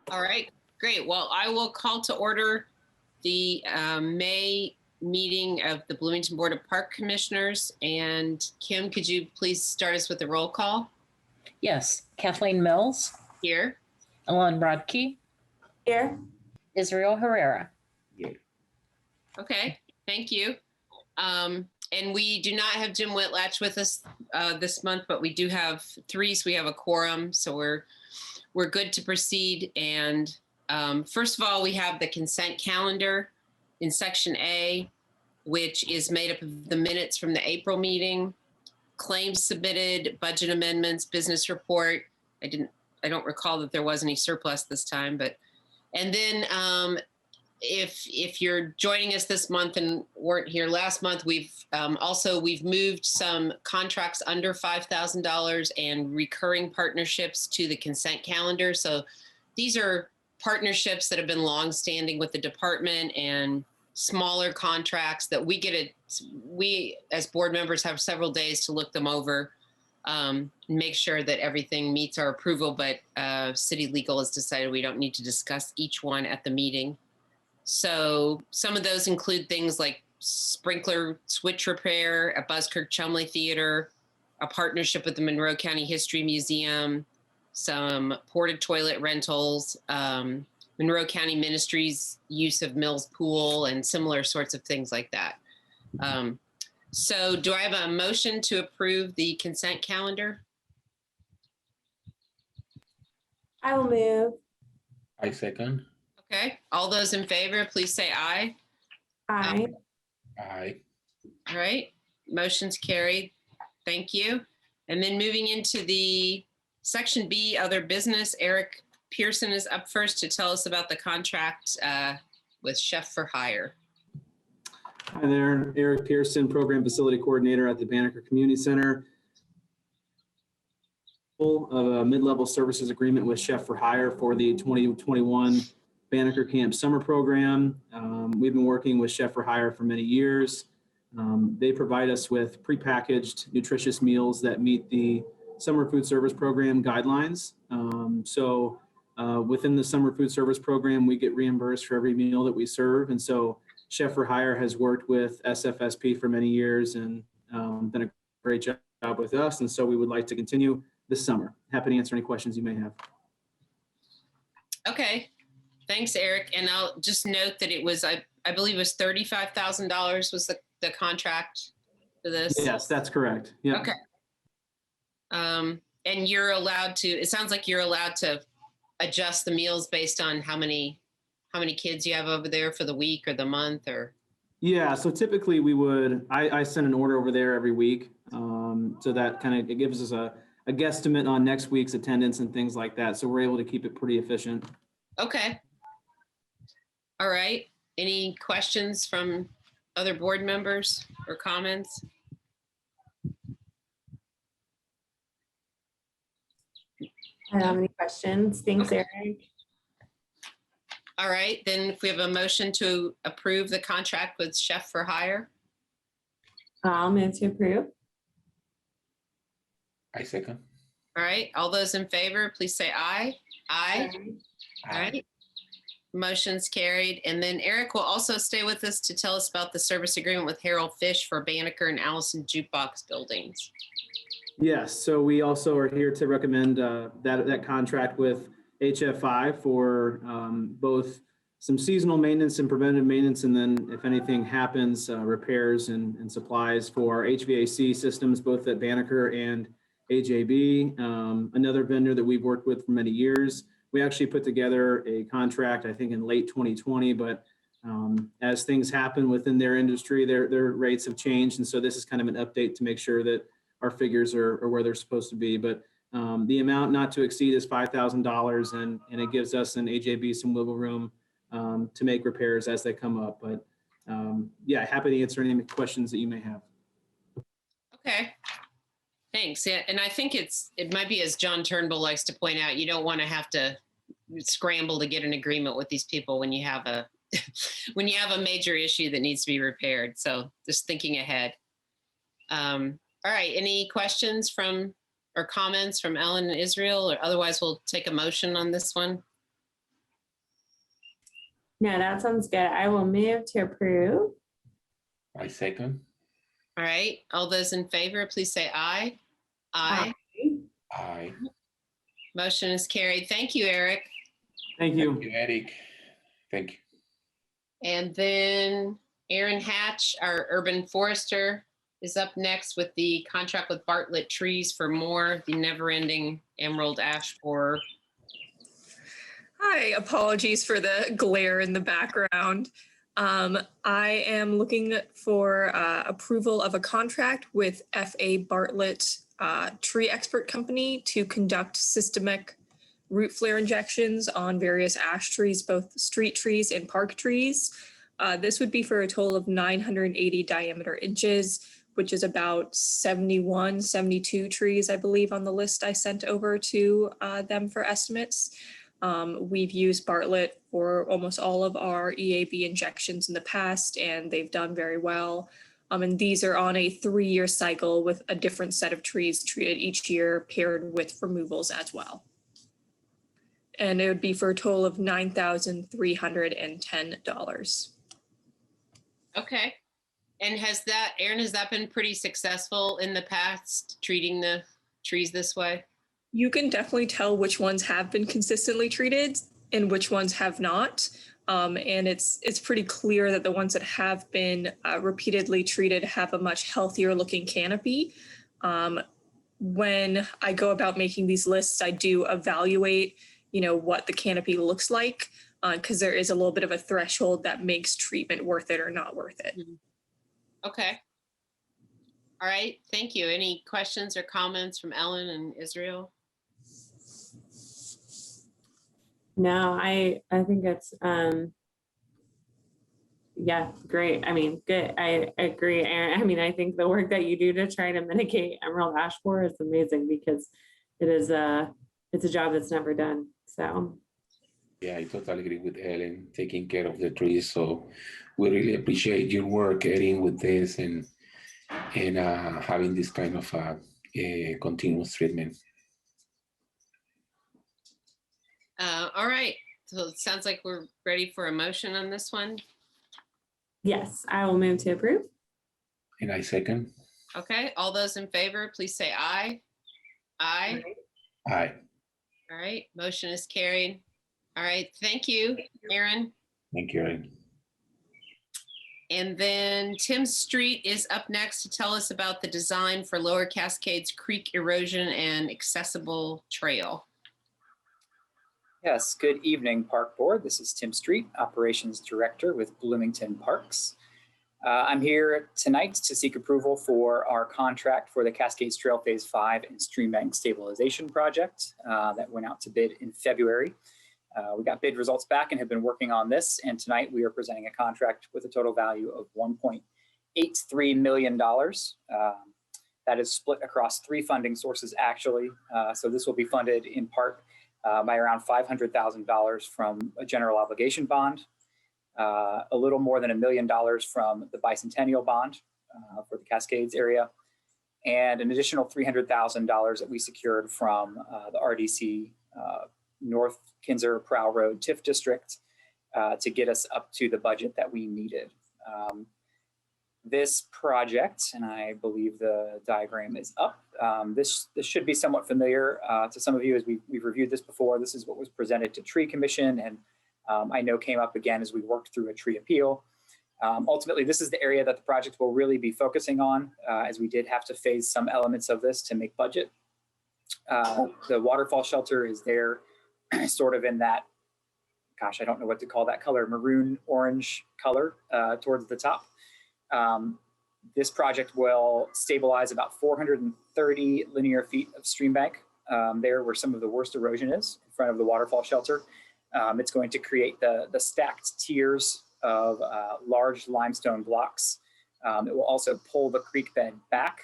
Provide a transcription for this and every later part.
All right, great. Well, I will call to order the May meeting of the Bloomington Board of Park Commissioners. And Kim, could you please start us with a roll call? Yes. Kathleen Mills. Here. Ellen Rodkey. Here. Israel Herrera. Yeah. Okay, thank you. And we do not have Jim Whitlatch with us this month, but we do have three, so we have a quorum, so we're good to proceed. And first of all, we have the consent calendar in section A, which is made up of the minutes from the April meeting, claims submitted, budget amendments, business report. I don't recall that there was any surplus this time, and then if you're joining us this month and weren't here last month, we've moved some contracts under $5,000 and recurring partnerships to the consent calendar. So these are partnerships that have been longstanding with the department and smaller contracts that we as board members have several days to look them over, make sure that everything meets our approval, but city legal has decided we don't need to discuss each one at the meeting. So some of those include things like sprinkler switch repair at Buskirk Chumley Theater, a partnership with the Monroe County History Museum, some porta toilet rentals, Monroe County Ministries use of Mills Pool, and similar sorts of things like that. So do I have a motion to approve the consent calendar? I will move. I second. Okay, all those in favor, please say aye. Aye. Aye. All right, motion's carried. Thank you. And then moving into the section B, other business, Eric Pearson is up first to tell us about the contract with Chef for Hire. Hi there, Eric Pearson, Program Facility Coordinator at the Banneker Community Center. Of a mid-level services agreement with Chef for Hire for the 2021 Banneker Camp Summer Program. We've been working with Chef for Hire for many years. They provide us with prepackaged, nutritious meals that meet the Summer Food Service Program guidelines. Within the Summer Food Service Program, we get reimbursed for every meal that we serve. And so Chef for Hire has worked with SFSP for many years and done a great job with us. And so we would like to continue this summer. Happy to answer any questions you may have. Okay, thanks, Eric. And I'll just note that it was, I believe it was $35,000 was the contract for this. Yes, that's correct. Yeah. Okay. And you're allowed to, it sounds like you're allowed to adjust the meals based on how many kids you have over there for the week or the month, or? Yeah, so typically I send an order over there every week. So that kind of, it gives us a guesstimate on next week's attendance and things like that. So we're able to keep it pretty efficient. Okay. All right. Any questions from other board members or comments? I don't have any questions. Thanks, Okay. Eric. All right, then if we have a motion to approve the contract with Chef for Hire. I'll move to approve. I second. All right, all those in favor, please say aye. Aye. All right. Motion's carried. And then Eric will also stay with us to tell us about the service agreement with Harold Fish for Banneker and Allison Jukebox buildings. Yes, so we also are here to recommend that contract with HFI for both some seasonal maintenance and preventative maintenance, and then if anything happens, repairs and supplies for our HVAC systems, both at Banneker and AJB, another vendor that we've worked with for many years. We actually put together a contract, I think in late 2020, but as things happen within their industry, their rates have changed. And so this is kind of an update to make sure that our figures are where they're supposed to be. But the amount not to exceed is $5,000, and it gives us and AJB some wiggle room to make repairs as they come up. But yeah, happy to answer any questions that you may have. Okay. Thanks. Yeah, and I think it might be, as John Turnbull likes to point out, you don't want to have to scramble to get an agreement with these people when you have a when you have a major issue that needs to be repaired. So just thinking ahead. All right. Any questions or comments from Ellen and Israel, or otherwise we'll take a motion on this one. No, that sounds good. I will move to approve. I second. All right, all those in favor, please say aye. Aye. Aye. Motion is carried. Thank you, Eric. Thank Thank you. you, Eric. Thank you. And then Aaron Hatch, our urban forester, is up next with the contract with Bartlett Trees for more, the never-ending emerald ash borer. Hi, apologies for the glare in the background. I am looking for approval of a contract with F.A. Bartlett Tree Expert Company to conduct systemic root flare injections on various ash trees, both street trees and park trees. This would be for a total of 980 diameter inches, which is about 71, 72 trees, I believe, on the list I sent over to them for estimates. We've used Bartlett for almost all of our EAB injections in the past, and they've done very well. And these are on a 3-year cycle with a different set of trees treated each year, paired with removals as well. And it would be for a total of $9,310. Okay. And Aaron, has that been pretty successful in the past, treating the trees this way? You can definitely tell which ones have been consistently treated and which ones have not. And it's pretty clear that the ones that have been repeatedly treated have a much healthier looking canopy. When I go about making these lists, I do evaluate, what the canopy looks like, because there is a little bit of a threshold that makes treatment worth it or not worth it. Okay. All right. Thank you. Any questions or comments from Ellen and Israel? No, I think it's yeah, great. I mean, good. I agree. And I mean, I think the work that you do to try to mitigate emerald ash borer is amazing, because it's a job that's never done. So Yeah, I totally agree with Ellen, taking care of the trees. So we really appreciate your work, Erin, with this and having this kind of continuous treatment. All right. So it sounds like we're ready for a motion on this one. yes, I will move to approve. And I second. Okay. All those in favor, please say aye. Aye. Aye. All right. Motion is carried. All right. Thank you, Aaron. Thank you, Erin. And then Tim Street is up next to tell us about the design for Lower Cascades Creek erosion and accessible trail. Yes, good evening, Park Board. This is Tim Street, Operations Director with Bloomington Parks. I'm here tonight to seek approval for our contract for the Cascades Trail Phase 5 and Stream Bank Stabilization Project that went out to bid in February. We got bid results back and have been working on this, and tonight we are presenting a contract with a total value of $1.83 million. That is split across 3 funding sources, actually. So this will be funded in part by around $500,000 from a general obligation bond, a little more than $1 million from the bicentennial bond for the Cascades area, and an additional $300,000 that we secured from the RDC North Kinzer Prow Road TIF district to get us up to the budget that we needed. This project, and I believe the diagram is up, this should be somewhat familiar to some of you as we've reviewed this before. This is what was presented to Tree Commission, and I know came up again as we worked through a tree appeal. Ultimately, this is the area that the project will really be focusing on, as we did have to phase some elements of this to make budget. The waterfall shelter is there sort of in that, gosh, I don't know what to call that color, maroon orange color towards the top. This project will stabilize about 430 linear feet of stream bank there where some of the worst erosion is in front of the waterfall shelter. It's going to create the stacked tiers of large limestone blocks. It will also pull the creek bed back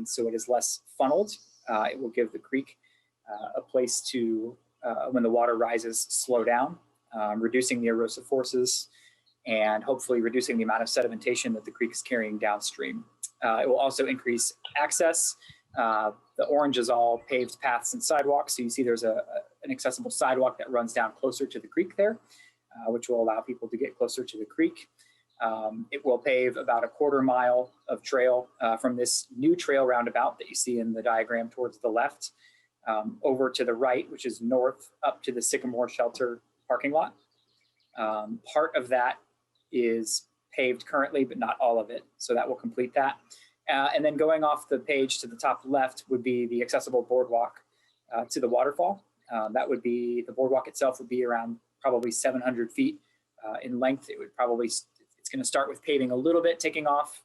so it is less funneled. It will give the creek a place to, when the water rises, slow down, reducing the erosive forces and hopefully reducing the amount of sedimentation that the creek is carrying downstream. It will also increase access. The orange is all paved paths and sidewalks. So you see there's an accessible sidewalk that runs down closer to the creek there. which will allow people to get closer to the creek. It will pave about a 1/4 mile of trail from this new trail roundabout that you see in the diagram towards the left, over to the right, which is north, up to the Sycamore Shelter parking lot. Part of that is paved currently, but not all of it. So that will complete that. And then going off the page to the top left would be the accessible boardwalk to the waterfall. That would be, the boardwalk itself would be around probably 700 feet in length. It would probably, it's going to start with paving a little bit, taking off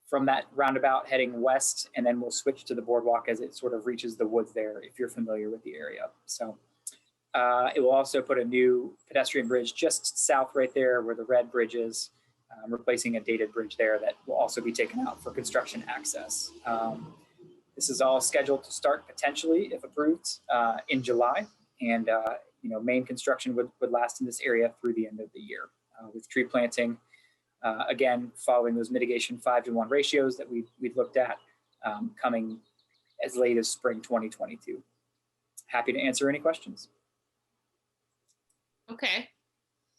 from that roundabout heading west, and then we'll switch to the boardwalk as it sort of reaches the woods there, if you're familiar with the area. So it will also put a new pedestrian bridge just south right there where the red bridge is, replacing a dated bridge there that will also be taken out for construction access. This is all scheduled to start potentially, if approved, in July. And main construction would last in this area through the end of the year, with tree planting, again, following those mitigation 5-to-1 ratios that we've looked at, coming as late as spring 2022. Happy to answer any questions. Okay.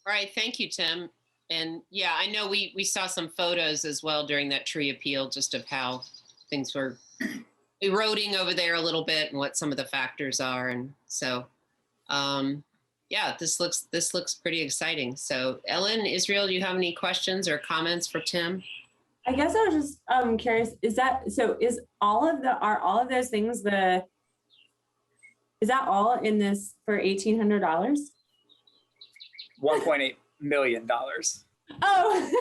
All right. Thank you, Tim. And yeah, I know we saw some photos as well during that tree appeal, just of how things were eroding over there a little bit and what some of the factors are. And so, yeah, this looks pretty exciting. So Ellen, Israel, do you have any questions or comments for Tim? I guess I was just curious, are all of those things is that all in this for $1,800? $1.8 million. Oh,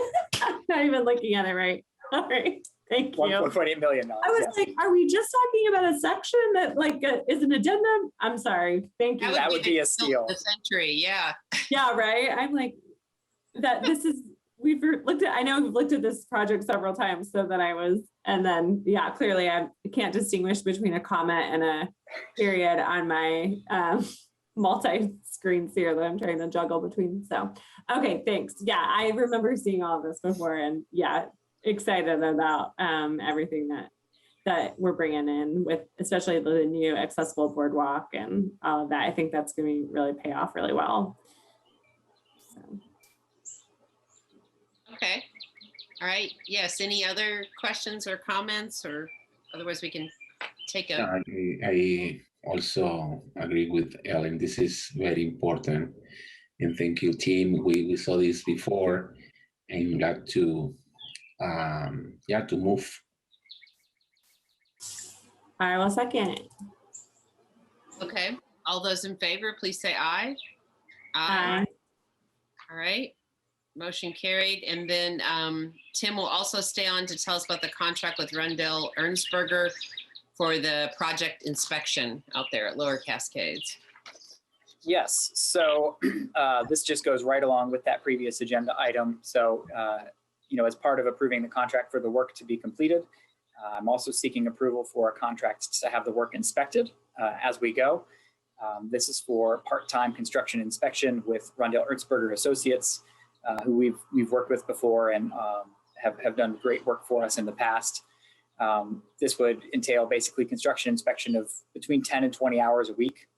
I'm not even looking at it right. All right, thank you. $1.8 million. I was like, are we just talking about a section that is an addendum? I'm sorry, thank you. That would be a steal. The century, yeah. Yeah, right. I'm like, we've looked at this project several times, so that and then, yeah, clearly I can't distinguish between a comma and a period on my multi-screens here that I'm trying to juggle between. So, okay, thanks. Yeah, I remember seeing all of this before, and yeah, excited about everything that we're bringing in, with especially the new accessible boardwalk and all of that. I think that's going to really pay off really well. So. Okay. All right. Yes. Any other questions or comments, or otherwise we can take a. I also agree with Ellen. This is very important. And thank you, team. We saw this before, and glad to move. I will second. Okay. All those in favor, please say aye. Aye. All right. Motion carried. And then Tim will also stay on to tell us about the contract with Rundell Ernstberger for the project inspection out there at Lower Cascades. Yes, so this just goes right along with that previous agenda item. So, as part of approving the contract for the work to be completed, I'm also seeking approval for a contract to have the work inspected as we go. This is for part-time construction inspection with Rundell Ernstberger Associates, who we've worked with before and have done great work for us in the past. This would entail basically construction inspection of between 10 and 20 hours a week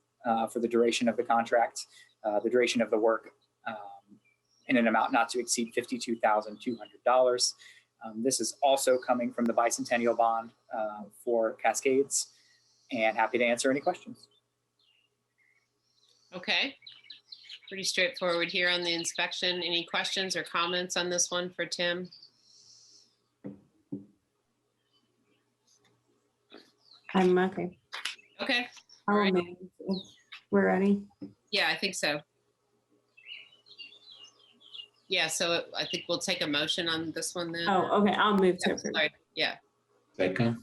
for the duration of the contract, the duration of the work, in an amount not to exceed $52,200. This is also coming from the bicentennial bond for Cascades, and happy to answer any questions. Okay. Pretty straightforward here on the inspection. Any questions or comments on this one for Tim? I'm okay. Okay. All right. right. We're ready. Yeah, I think so. Yeah, so I think we'll take a motion on this one then. Oh, okay. I'll move to Yeah, approve. sorry. Yeah. Second.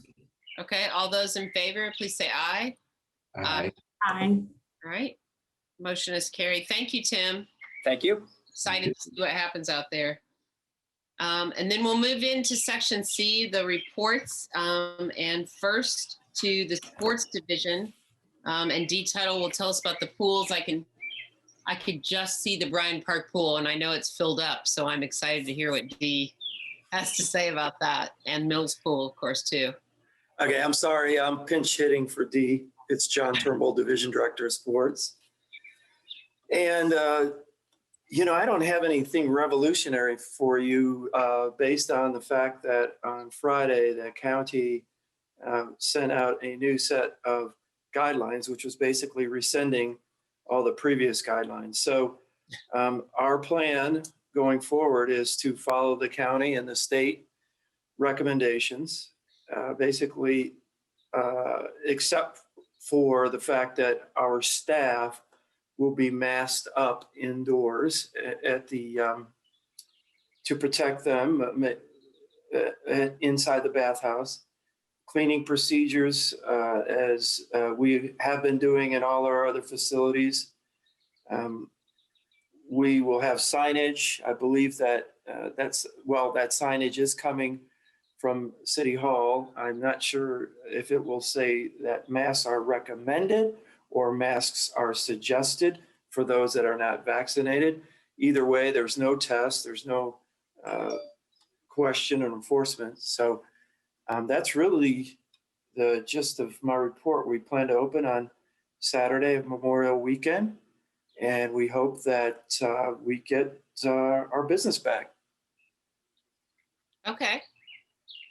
Okay. All those in favor, please say aye. Aye. Aye. All right. Motion is carried. Thank you, Tim. Thank you. Excited to see what happens out there. And then we'll move into section C, the reports, and first to the sports division. And D Title will tell us about the pools. I could just see the Bryant Park pool, and I know it's filled up, so I'm excited to hear what D has to say about that, and Mills pool, of course, too. Okay, I'm sorry, I'm pinch hitting for D. It's John Turnbull, Division Director of Sports. And I don't have anything revolutionary for you based on the fact that on Friday, the county sent out a new set of guidelines, which was basically rescinding all the previous guidelines. So our plan going forward is to follow the county and the state recommendations, basically, except for the fact that our staff will be masked up indoors at the to protect them inside the bathhouse. Cleaning procedures as we have been doing in all our other facilities. We will have signage. I believe that that signage is coming from City Hall. I'm not sure if it will say that masks are recommended or masks are suggested for those that are not vaccinated. Either way, there's no test, there's no question or enforcement. So that's really the gist of my report. We plan to open on Saturday of Memorial Weekend, and we hope that we get our business back. Okay.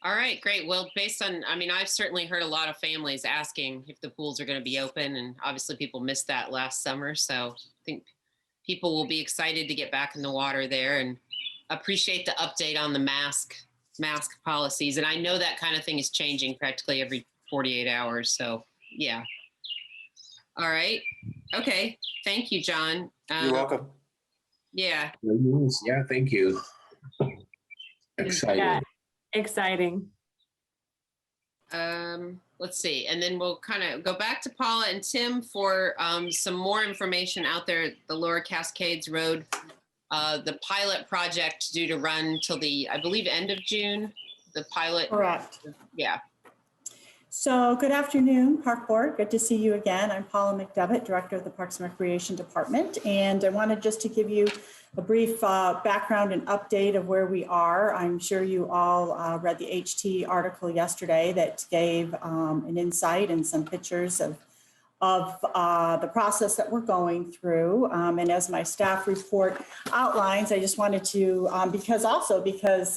All right, great. Well, I've certainly heard a lot of families asking if the pools are going to be open, and obviously people missed that last summer. So I think people will be excited to get back in the water there, and appreciate the update on the mask policies. And I know that kind of thing is changing practically every 48 hours. So yeah. All right. Okay. Thank you, John. You're welcome. Yeah. Yeah, thank you. Excited. Yeah, exciting. Let's see. And then we'll kind of go back to Paula and Tim for some more information out there at the Lower Cascades Road. The pilot project due to run till I believe, end of June. The pilot. Correct. Yeah. So good afternoon, Park Board. Good to see you again. I'm Paula McDevitt, Director of the Parks and Recreation Department. And I wanted just to give you a brief background and update of where we are. I'm sure you all read the HT article yesterday that gave an insight and some pictures of the process that we're going through. And as my staff report outlines, I just wanted to, because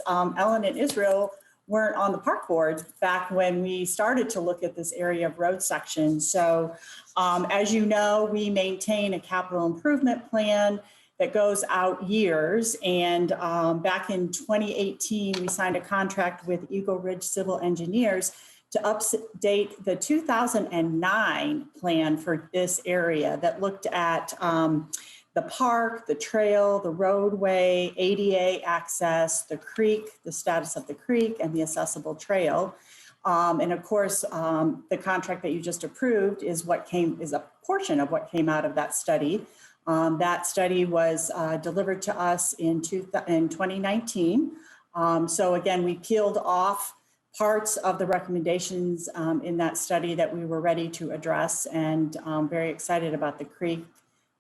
Ellen and Israel weren't on the park board back when we started to look at this area of road section. So as you know, we maintain a capital improvement plan that goes out years. And back in 2018, we signed a contract with Eagle Ridge Civil Engineers to update the 2009 plan for this area that looked at the park, the trail, the roadway, ADA access, the creek, the status of the creek, and the accessible trail. And of course, the contract that you just approved is a portion of what came out of that study. That study was delivered to us in 2019. So again, we peeled off parts of the recommendations in that study that we were ready to address, and very excited about the creek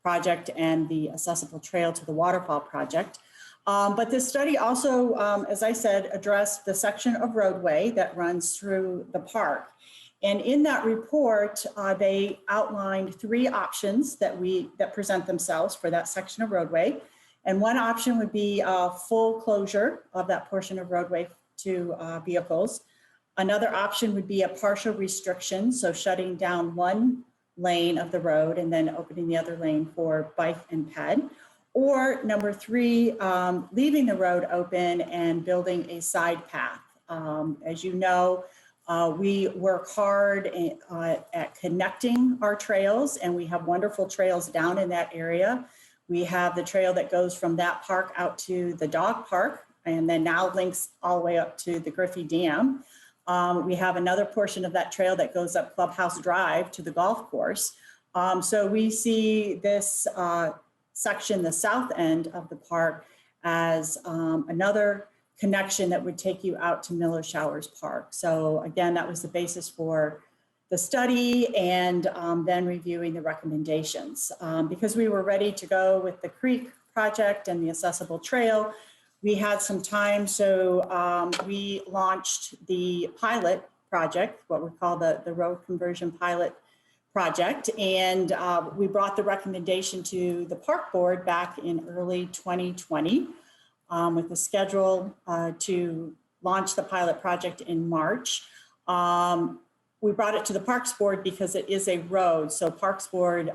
project and the accessible trail to the waterfall project. But this study also, as I said, addressed the section of roadway that runs through the park. And in that report, they outlined 3 options that present themselves for that section of roadway. And one option would be a full closure of that portion of roadway to vehicles. Another option would be a partial restriction, so shutting down one lane of the road and then opening the other lane for bike and ped. Or number 3, leaving the road open and building a side path. As you know, we work hard at connecting our trails, and we have wonderful trails down in that area. We have the trail that goes from that park out to the dog park, and then now links all the way up to the Griffy Dam. We have another portion of that trail that goes up Clubhouse Drive to the golf course. So we see this section, the south end of the park, as another connection that would take you out to Miller Showers Park. So again, that was the basis for the study and then reviewing the recommendations. Because we were ready to go with the creek project and the accessible trail, we had some time, so we launched the pilot project, what we call the road conversion pilot project. And we brought the recommendation to the park board back in early 2020 with the schedule to launch the pilot project in March. We brought it to the Parks Board because it is a road. So Parks Board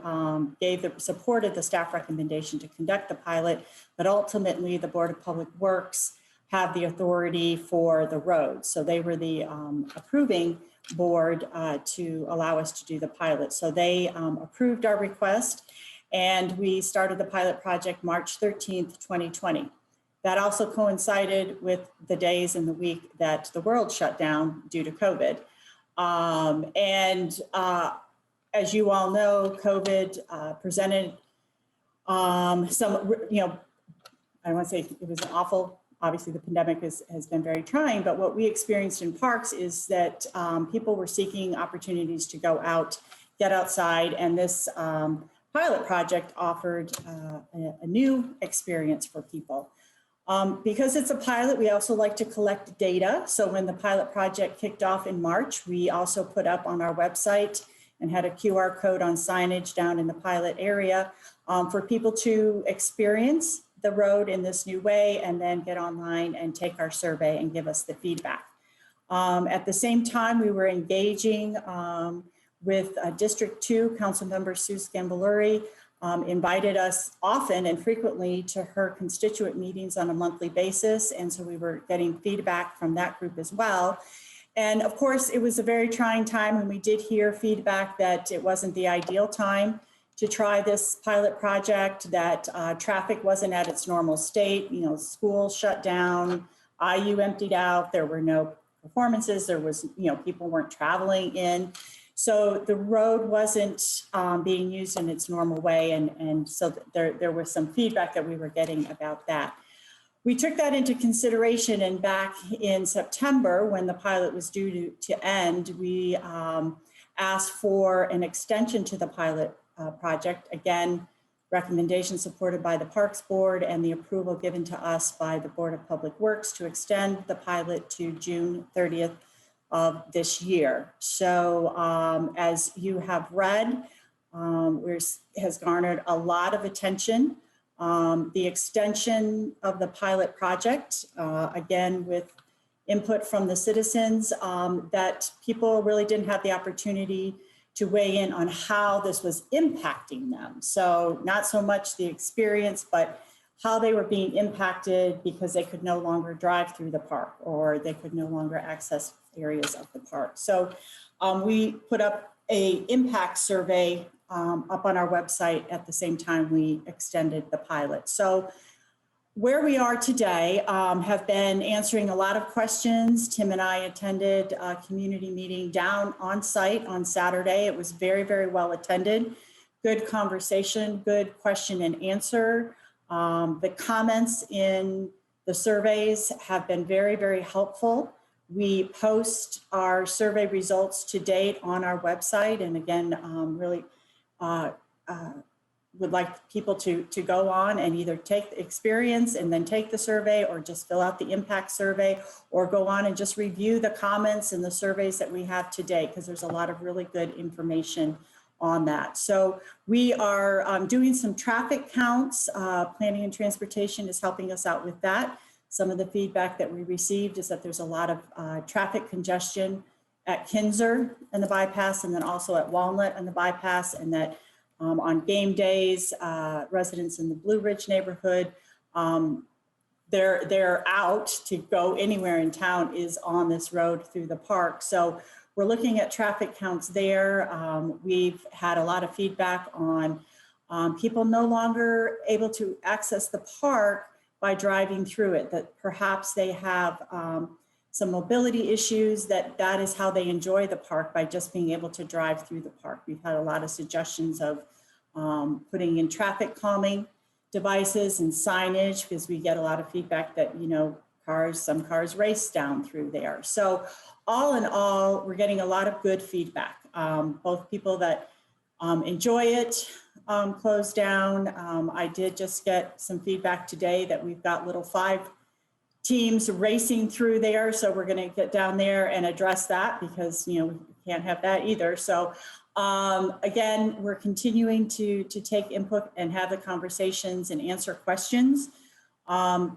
supported the staff recommendation to conduct the pilot, but ultimately the Board of Public Works have the authority for the road. So they were the approving board to allow us to do the pilot. So they approved our request and we started the pilot project March 13th, 2020. That also coincided with the days in the week that the world shut down due to COVID. As you all know, COVID presented some, I don't want to say it was awful. Obviously, the pandemic has been very trying, but what we experienced in parks is that people were seeking opportunities to go out, get outside, and this pilot project offered a new experience for people. Because it's a pilot, we also like to collect data. So when the pilot project kicked off in March, we also put up on our website and had a QR code on signage down in the pilot area for people to experience the road in this new way and then get online and take our survey and give us the feedback. At the same time, we were engaging with District 2 Councilmember Sue Scambaluri, invited us often and frequently to her constituent meetings on a monthly basis. And so we were getting feedback from that group as well. And of course, it was a very trying time when we did hear feedback that it wasn't the ideal time to try this pilot project, that traffic wasn't at its normal state, schools shut down, IU emptied out, there were no performances, there was, people weren't traveling in. So the road wasn't being used in its normal way. And so there was some feedback that we were getting about that. We took that into consideration, and back in September, when the pilot was due to end, we asked for an extension to the pilot project. Again, recommendation supported by the Parks Board and the approval given to us by the Board of Public Works to extend the pilot to June 30th of this year. So as you have read, has garnered a lot of attention. The extension of the pilot project, again, with input from the citizens, that people really didn't have the opportunity to weigh in on how this was impacting them. So not so much the experience, but how they were being impacted because they could no longer drive through the park or they could no longer access areas of the park. So we put up an impact survey up on our website at the same time we extended the pilot. So where we are today, have been answering a lot of questions. Tim and I attended a community meeting down on site on Saturday. It was very, very well attended. Good conversation, good question and answer. The comments in the surveys have been very, very helpful. We post our survey results to date on our website. And again, really would like people to go on and either take the experience and then take the survey, or just fill out the impact survey, or go on and just review the comments and the surveys that we have today, because there's a lot of really good information on that. So we are doing some traffic counts. Planning and Transportation is helping us out with that. Some of the feedback that we received is that there's a lot of traffic congestion at Kinzer and the bypass, and then also at Walnut and the bypass, and that on game days, residents in the Blue Ridge neighborhood, they're out to go anywhere in town is on this road through the park. So we're looking at traffic counts there. We've had a lot of feedback on people no longer able to access the park by driving through it, that perhaps they have some mobility issues, that is how they enjoy the park, by just being able to drive through the park. We've had a lot of suggestions of putting in traffic calming devices and signage, because we get a lot of feedback that, some cars race down through there. So all in all, we're getting a lot of good feedback, both people that enjoy it, closed down. I did just get some feedback today that we've got little 5 teams racing through there. So we're going to get down there and address that, because, we can't have that either. So Again, we're continuing to take input and have the conversations and answer questions.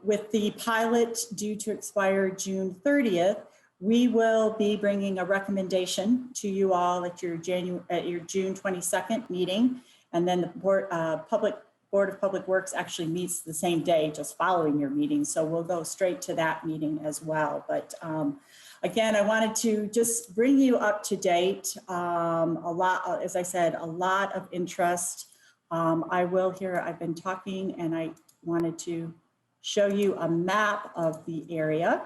With the pilot due to expire June 30th, we will be bringing a recommendation to you all at your June 22nd meeting. And then the Board of Public Works actually meets the same day, just following your meeting. So we'll go straight to that meeting as well. But again, I wanted to just bring you up to date. A lot, as I said, a lot of interest. I've been talking, and I wanted to show you a map of the area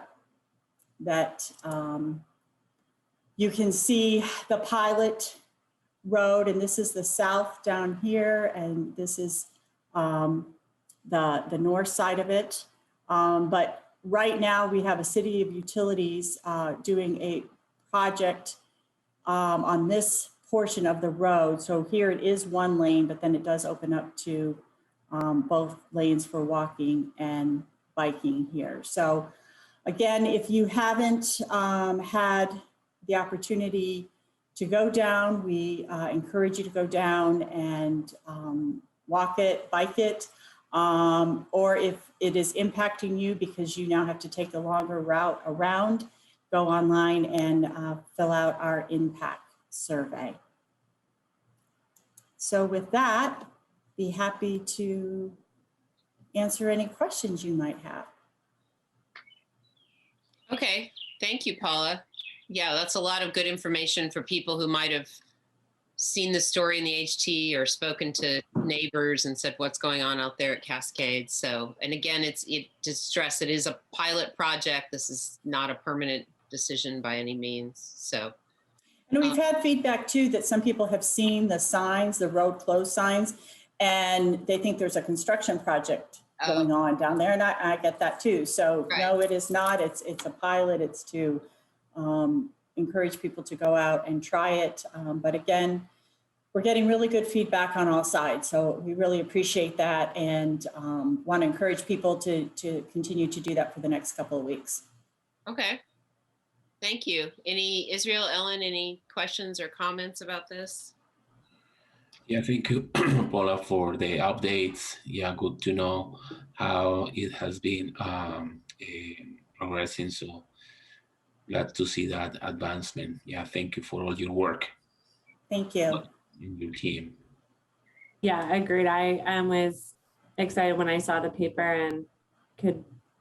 that you can see the pilot road, and this is the south down here, and this is the north side of it. But right now we have a City of Utilities doing a project on this portion of the road. So here it is one lane, but then it does open up to both lanes for walking and biking here. So again, if you haven't had the opportunity to go down, we encourage you to go down and walk it, bike it, or if it is impacting you because you now have to take a longer route around, go online and fill out our impact survey. So with that, be happy to answer any questions you might have. Okay, thank you, Paula. Yeah, that's a lot of good information for people who might have seen the story in the HT or spoken to neighbors and said what's going on out there at Cascades. So, and again, to stress, it is a pilot project. This is not a permanent decision by any means. So, and we've had feedback too that some people have seen the signs, the road closed signs, and they think there's a construction project going on down there, and I get that too. So right. No, it is not. It's a pilot. It's to encourage people to go out and try it. But again, we're getting really good feedback on all sides. So we really appreciate that and want to encourage people to continue to do that for the next couple of weeks. Okay. Thank you. Israel, Ellen, any questions or comments about this? Yeah, thank you, Paula, for the updates. Yeah, good to know how it has been progressing. So glad to see that advancement. Yeah, thank you for all your work. Thank you. And your team. Yeah, agreed. I was excited when I saw the paper and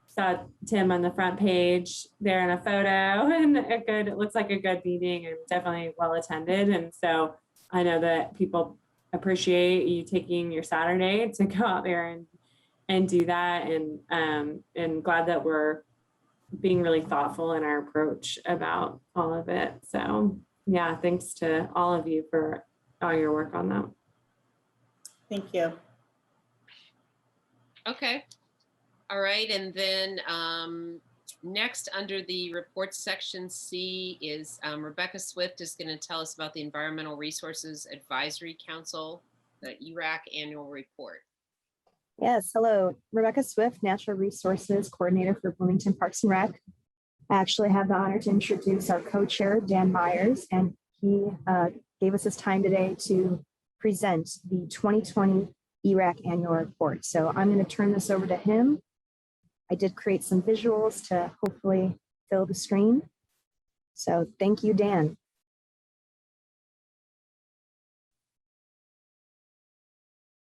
saw Tim on the front page there in a photo, and it looks like a good meeting and definitely well attended. And so I know that people appreciate you taking your Saturday to go out there and do that. And glad that we're being really thoughtful in our approach about all of it. So yeah, thanks to all of you for all your work on that. Thank you. Okay. All right. And then next under the reports section C is Rebecca Swift is going to tell us about the Environmental Resources Advisory Council, the ERAC annual report. Yes, hello. Rebecca Swift, Natural Resources Coordinator for Bloomington Parks and Rec. I actually have the honor to introduce our co-chair, Dan Myers, and he gave us his time today to present the 2020 ERAC annual report. So I'm going to turn this over to him. I did create some visuals to hopefully fill the screen. So thank you, Dan.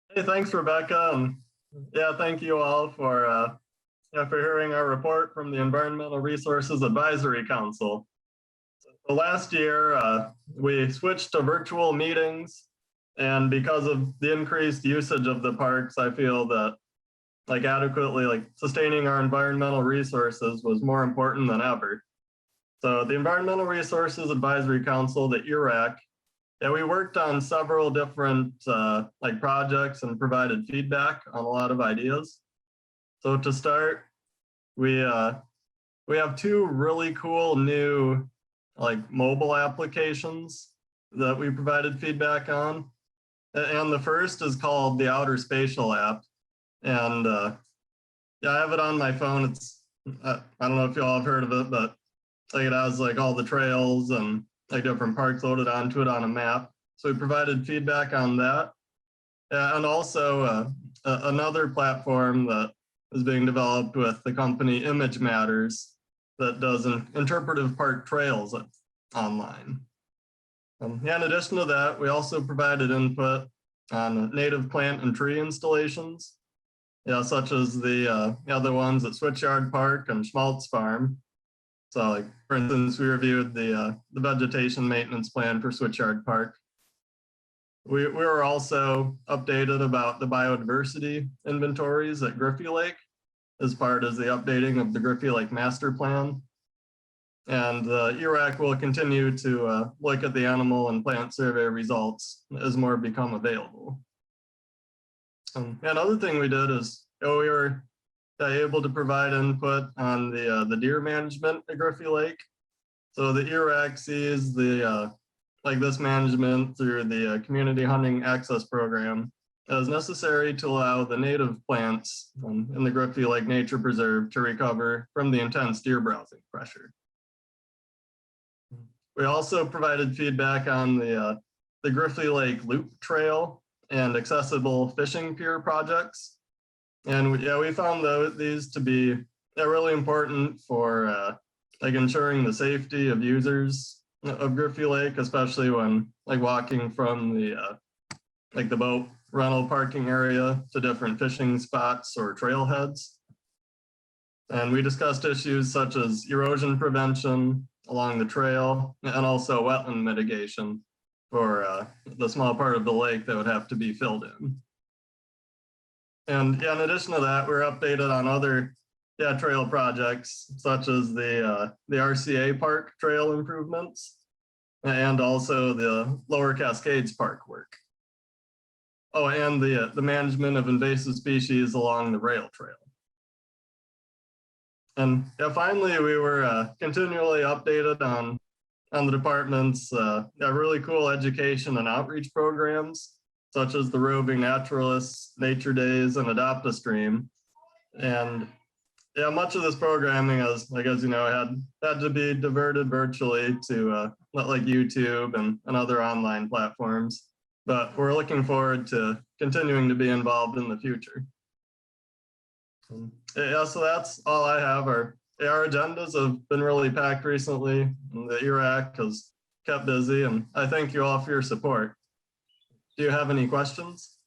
Hey, thanks, Rebecca. Yeah, thank you all for hearing our report from the Environmental Resources Advisory Council. So last year, we switched to virtual meetings, and because of the increased usage of the parks, I feel that adequately sustaining our environmental resources was more important than ever. So the Environmental Resources Advisory Council, the ERAC, we worked on several different projects and provided feedback on a lot of ideas. So to start, we have two really cool new mobile applications that we provided feedback on. And the first is called the Outer Spatial app. And yeah, I have it on my phone. It's, I don't know if you all have heard of it, but it has all the trails and different parks loaded onto it on a map. So we provided feedback on that. And also another platform that is being developed with the company Image Matters that does interpretive park trails online. In addition to that, we also provided input on native plant and tree installations, such as the ones at Switchyard Park and Schmaltz Farm. So, like, for instance, we reviewed the vegetation maintenance plan for Switchyard Park. We were also updated about the biodiversity inventories at Griffy Lake as part of the updating of the Griffy Lake Master Plan. And ERAC will continue to look at the animal and plant survey results as more become available. Another thing we did is we were able to provide input on the deer management at Griffy Lake. So the ERAC sees this management through the Community Hunting Access Program as necessary to allow the native plants in the Griffy Lake Nature Preserve to recover from the intense deer browsing pressure. We also provided feedback on the Griffy Lake Loop Trail and accessible fishing pier projects. And we found these to be really important for ensuring the safety of users of Griffy Lake, especially when walking from the boat rental parking area to different fishing spots or trailheads. And we discussed issues such as erosion prevention along the trail and also wetland mitigation for the small part of the lake that would have to be filled in. And in addition to that, we're updated on other trail projects such as the RCA Park trail improvements and also the Lower Cascades Park work. Oh, and the management of invasive species along the rail trail. And finally, we were continually updated on the department's really cool education and outreach programs, such as the Roving Naturalists, Nature Days, and Adopt a Stream. And much of this programming, as you know, had to be diverted virtually to YouTube and other online platforms. But we're looking forward to continuing to be involved in the future. So that's all I have. Our agendas have been really packed recently, and the ERAC has kept busy, and I thank you all for your support. Do you have any questions?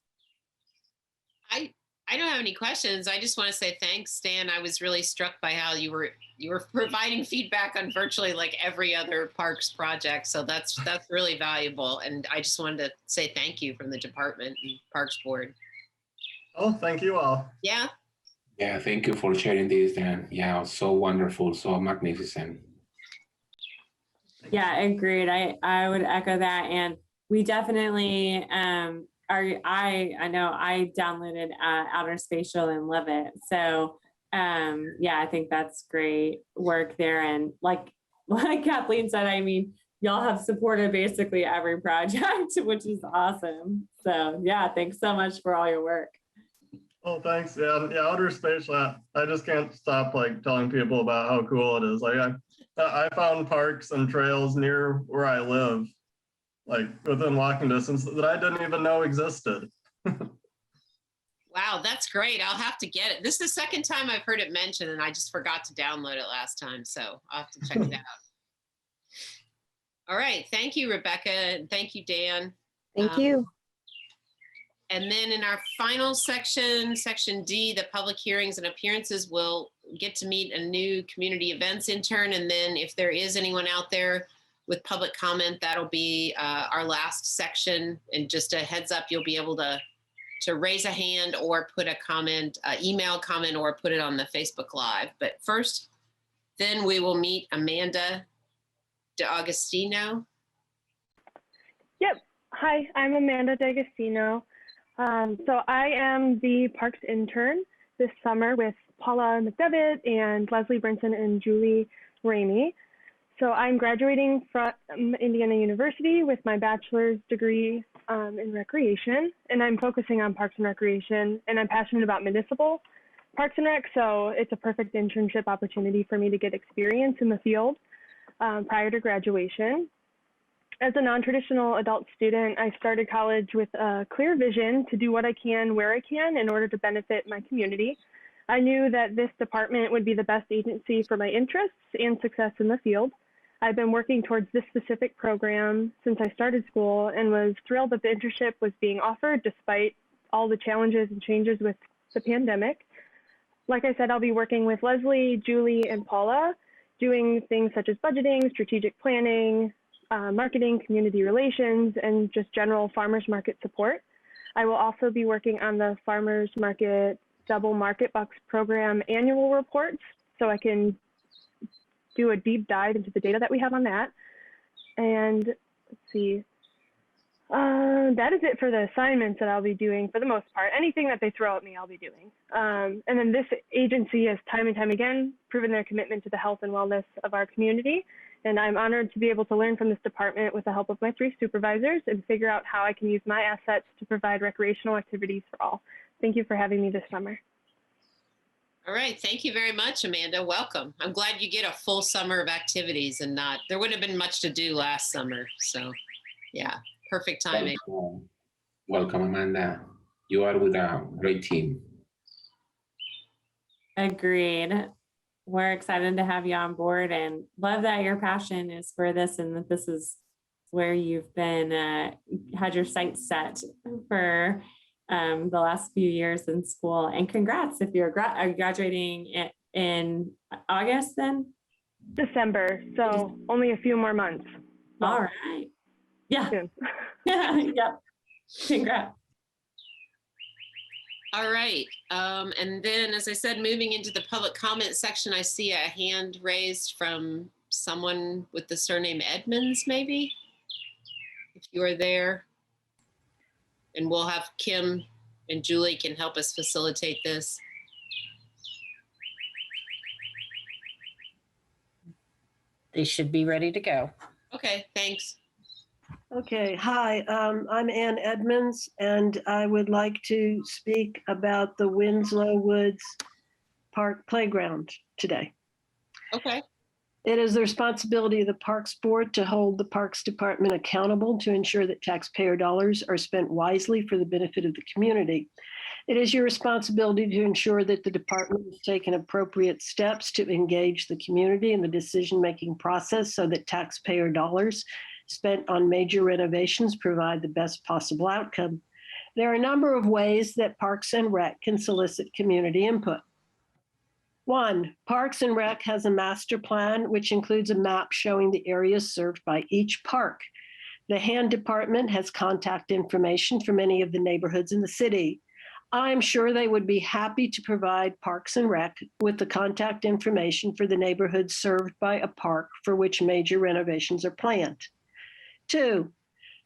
I don't have any questions. I just want to say thanks, Dan. I was really struck by how you were providing feedback on virtually every other parks project. So that's really valuable. And I just wanted to say thank you from the department and Parks Board. Oh, thank you all. Yeah. Yeah, thank you for sharing this, Dan. Yeah, so wonderful, so magnificent. Yeah, agreed. I would echo that. And we definitely I know I downloaded Outer Spatial and love it. So I think that's great work there. And like Kathleen said, I mean, y'all have supported basically every project, which is awesome. So yeah, thanks so much for all your work. Oh, thanks. Yeah, Outer Spatial. I just can't stop telling people about how cool it is. I found parks and trails near where I live, within walking distance, that I didn't even know existed. Wow, that's great. I'll have to get it. This is the second time I've heard it mentioned, and I just forgot to download it last time. So I'll have to check it out. All right. Thank you, Rebecca. And thank you, Dan. Thank you. And then in our final section, section D, the public hearings and appearances, will get to meet a new community events intern. And then if there is anyone out there with public comment, that'll be our last section. And just a heads up, you'll be able to raise a hand or put a comment, email comment, or put it on the Facebook Live. But first, then we will meet Amanda D'Agostino. Yep. Hi, I'm Amanda D'Agostino. So I am the Parks intern this summer with Paula McDevitt and Leslie Brinson and Julie Ramey. So I'm graduating from Indiana University with my bachelor's degree in recreation, and I'm focusing on parks and recreation, and I'm passionate about municipal parks and rec, so it's a perfect internship opportunity for me to get experience in the field prior to graduation. As a non-traditional adult student, I started college with a clear vision to do what I can where I can in order to benefit my community. I knew that this department would be the best agency for my interests and success in the field. I've been working towards this specific program since I started school and was thrilled that the internship was being offered despite all the challenges and changes with the pandemic. Like I said, I'll be working with Leslie, Julie, and Paula, doing things such as budgeting, strategic planning, marketing, community relations, and just general farmers market support. I will also be working on the farmers market double market bucks program annual reports, so I can do a deep dive into the data that we have on that. And let's see, that is it for the assignments that I'll be doing for the most part. Anything that they throw at me, I'll be doing. And then this agency has time and time again proven their commitment to the health and wellness of our community. And I'm honored to be able to learn from this department with the help of my 3 supervisors and figure out how I can use my assets to provide recreational activities for all. Thank you for having me this summer. All right. Thank you very much, Amanda. Welcome. I'm glad you get a full summer of activities and there wouldn't have been much to do last summer. So yeah, perfect timing. Welcome, Amanda. You are with a great team. Agreed. We're excited to have you on board and love that your passion is for this and that this is where you've been, had your sights set for the last few years in school. And congrats if you're graduating in August then? December, so only a few more months. All right. Yeah. Soon. Yeah. Congrats. All right. And then, as I said, moving into the public comment section, I see a hand raised from someone with the surname Edmonds, maybe, if you are there. And we'll have Kim and Julie can help us facilitate this. They should be ready to go. Okay, thanks. Okay, hi, I'm Ann Edmonds, and I would like to speak about the Winslow Woods Park Playground today. Okay. It is the responsibility of the Parks Board to hold the Parks Department accountable to ensure that taxpayer dollars are spent wisely for the benefit of the community. It is your responsibility to ensure that the department has taken appropriate steps to engage the community in the decision-making process so that taxpayer dollars spent on major renovations provide the best possible outcome. There are a number of ways that Parks and Rec can solicit community input. 1, Parks and Rec has a master plan, which includes a map showing the areas served by each park. The hand department has contact information for many of the neighborhoods in the city. I'm sure they would be happy to provide Parks and Rec with the contact information for the neighborhoods served by a park for which major renovations are planned. 2,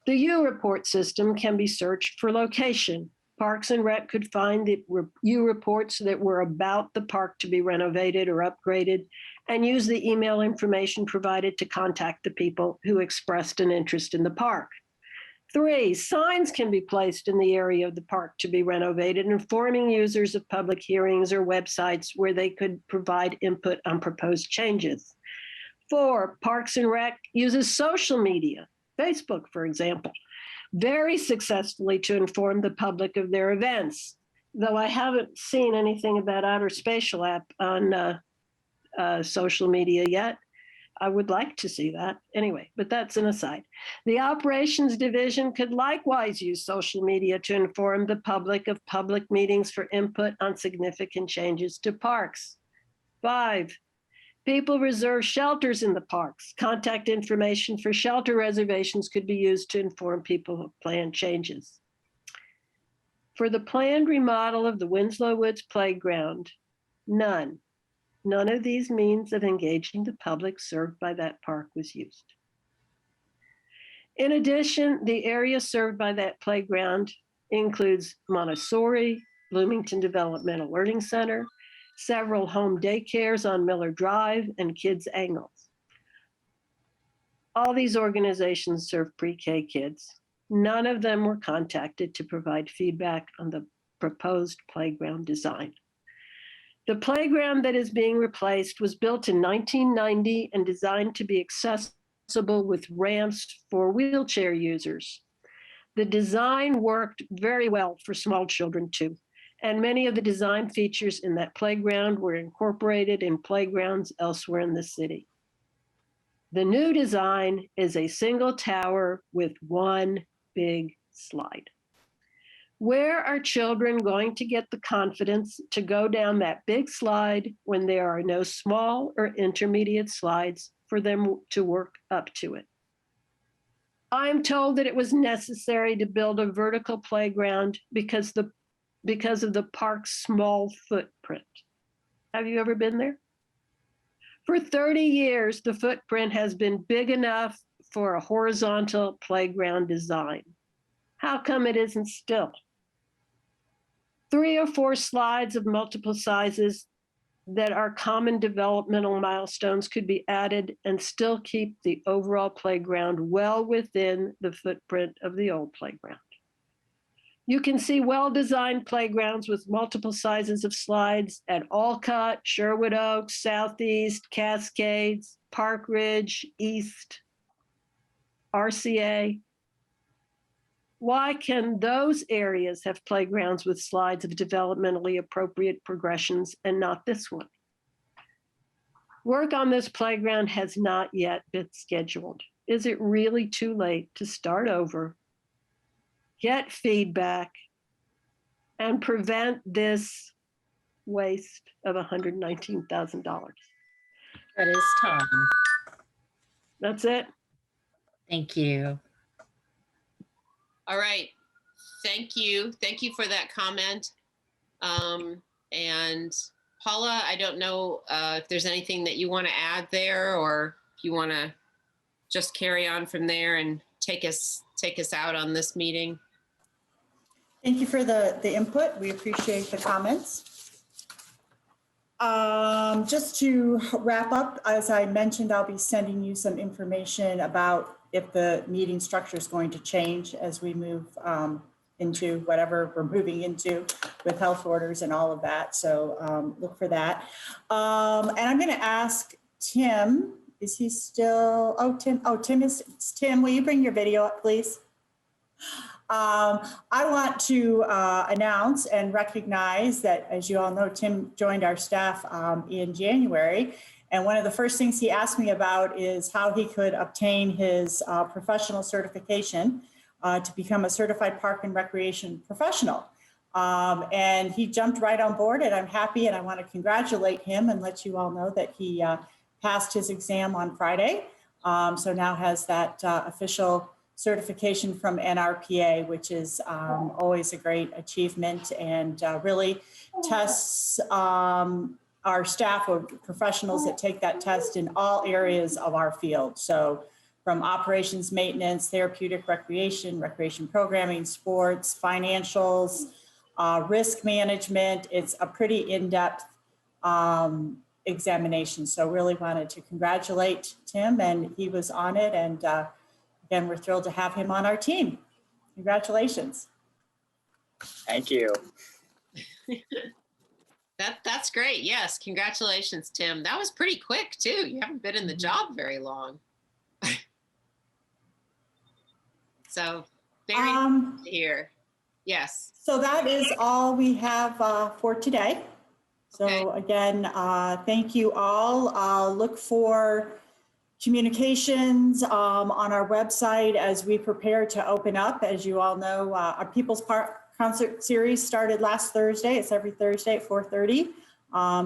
the U-Report system can be searched for location. Parks and Rec could find the U-Reports that were about the park to be renovated or upgraded and use the email information provided to contact the people who expressed an interest in the park. 3, signs can be placed in the area of the park to be renovated, informing users of public hearings or websites where they could provide input on proposed changes. 4, Parks and Rec uses social media, Facebook, for example, very successfully to inform the public of their events. Though I haven't seen anything about Outer Spatial app on social media yet. I would like to see that anyway, but that's an aside. The operations division could likewise use social media to inform the public of public meetings for input on significant changes to parks. 5, people reserve shelters in the parks. Contact information for shelter reservations could be used to inform people of planned changes. For the planned remodel of the Winslow Woods Playground, none of these means of engaging the public served by that park was used. In addition, the area served by that playground includes Montessori, Bloomington Developmental Learning Center, several home daycares on Miller Drive, and Kids Angles. All these organizations serve pre-K kids. None of them were contacted to provide feedback on the proposed playground design. The playground that is being replaced was built in 1990 and designed to be accessible accessible with ramps for wheelchair users. The design worked very well for small children too, and many of the design features in that playground were incorporated in playgrounds elsewhere in the city. The new design is a single tower with one big slide. Where are children going to get the confidence to go down that big slide when there are no small or intermediate slides for them to work up to it? I'm told that it was necessary to build a vertical playground because of the park's small footprint. Have you ever been there? For 30 years, the footprint has been big enough for a horizontal playground design. How come it isn't still? 3 or 4 slides of multiple sizes that are common developmental milestones could be added and still keep the overall playground well within the footprint of the old playground. You can see well-designed playgrounds with multiple sizes of slides at Alcott, Sherwood Oaks, Southeast, Cascades, Park Ridge, East, RCA. Why can those areas have playgrounds with slides of developmentally appropriate progressions and not this one? Work on this playground has not yet been scheduled. Is it really too late to start over, get feedback, and prevent this waste of $119,000? That is time. That's it. Thank you. All right. Thank you. Thank you for that comment. And Paula, I don't know if there's anything that you want to add there, or if you want to just carry on from there and take us out on this meeting. Thank you for the input. We appreciate the comments. Just to wrap up, as I mentioned, I'll be sending you some information about if the meeting structure is going to change as we move into whatever we're moving into with health orders and all of that. So look for that. And I'm going to ask Tim, is he still, Tim, will you bring your video up, please? I want to announce and recognize that, as you all know, Tim joined our staff in January. And one of the first things he asked me about is how he could obtain his professional certification to become a certified park and recreation professional. And he jumped right on board, and I'm happy, and I want to congratulate him and let you all know that he passed his exam on Friday. So now has that official certification from Nrpa, which is always a great achievement, and really tests our staff of professionals that take that test in all areas of our field. So from operations, maintenance, therapeutic recreation, recreation programming, sports, financials, risk management. It's a pretty in-depth examination. So really wanted to congratulate Tim, and he was on it. And again, we're thrilled to have him on our team. Congratulations. Thank you. That's great. Yes, congratulations, Tim. That was pretty quick too. You haven't been in the job very long. So very nice to hear. Yes. So that is all we have for today. So Okay. again, thank you all. Look for communications on our website as we prepare to open up. As you all know, our People's Park concert series started last Thursday. It's every Thursday at 4:30.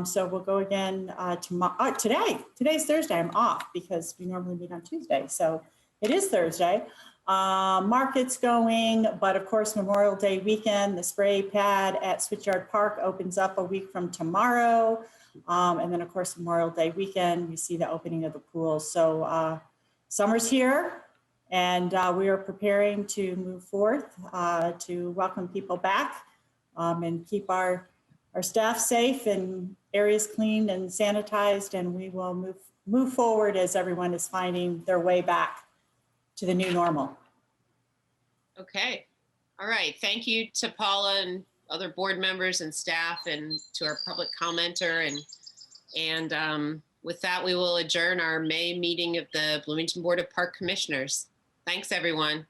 So we'll go again tomorrow. Today's Thursday. I'm off because we normally meet on Tuesday. So it is Thursday. Market's going, but of course, Memorial Day weekend, the spray pad at Switchyard Park opens up a week from tomorrow. And then of course, Memorial Day weekend, we see the opening of the pool. So summer's here, and we are preparing to move forth to welcome people back and keep our staff safe and areas cleaned and sanitized. And we will move forward as everyone is finding their way back to the new normal. Okay. All right. Thank you to Paula and other board members and staff, and to our public commenter, and with that, we will adjourn our May meeting of the Bloomington Board of Park Commissioners. Thanks, everyone.